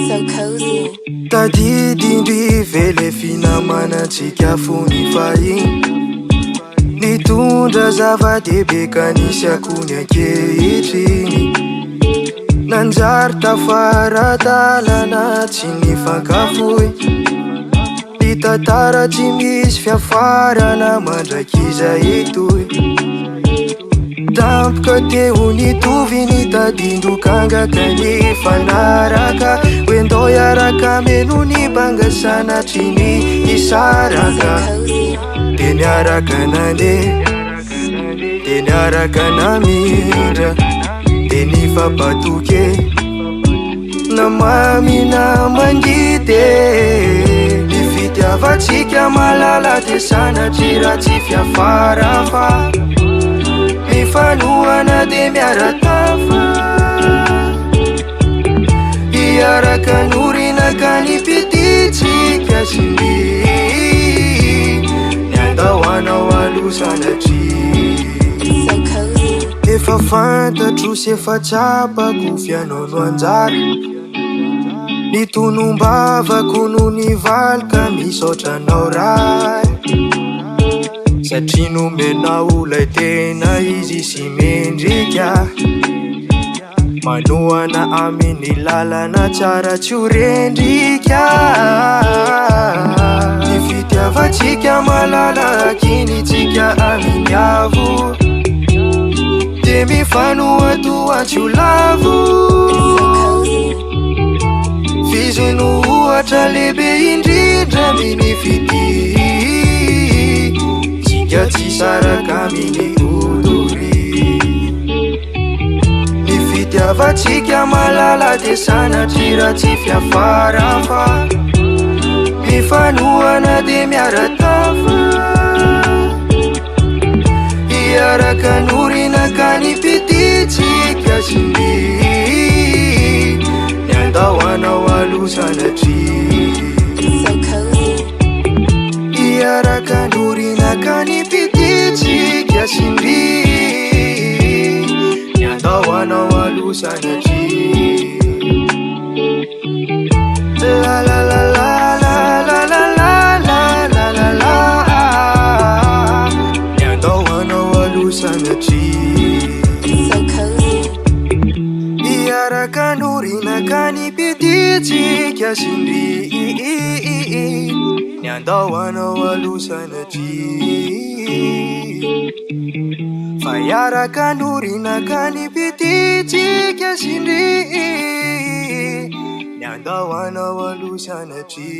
So cozy. Tadidindry vele finamanantsika fony fahiny nitondra zava-dehibe ka nisy akony ankehitriny nanjary tafaradalana tsy nifankafohy ny tantara tsy misy fiafarana mandrakiza etoy tampoka teo nitovy ny tadindokanga ka ny fanaraka oendao iaraka meno ny bangasana tsy ny isaraka de niaraka nandeha de niaraka namindra de nifampatoke namamy namangite ny fitiavatsika malala de sanatry raha tsy fiafara fa mifanohana de miaratafa iaraka norina ka nipititsika sindi niandahoanao alo sanatry So cozy. efa fantatro sy efa tsapako fianao no anjara nitonom-bavako no nivalika misaotranao ray satria nomenao lay tena izy sy mendrika manohana amin'ny lalana tsara tsy ho rendrika ny fitiavatsika malala akinitsika amin'ny avo de mifanoha toa tsy ho lavo fizy no ohatra lehibe indrindra minifity tsika tsy saraka amin'ny olory ny fitiavatsika malala de sanatry raha tsy fiafara fa mifanohana de miaratafa iaraka norina ka nipititsika sindi niandahoanao alo sanatry So cozy. iaraka norina ka nipititsika sindi niandahoanao alo sanatry la la la la la la la la la la la la niandahoanao alo sanatry So cozy. iaraka norina ka nipititsika sindi niandahoanao alo sanatry fa iaraka norina ka nipititsika sindi niandahoanao alo sanatry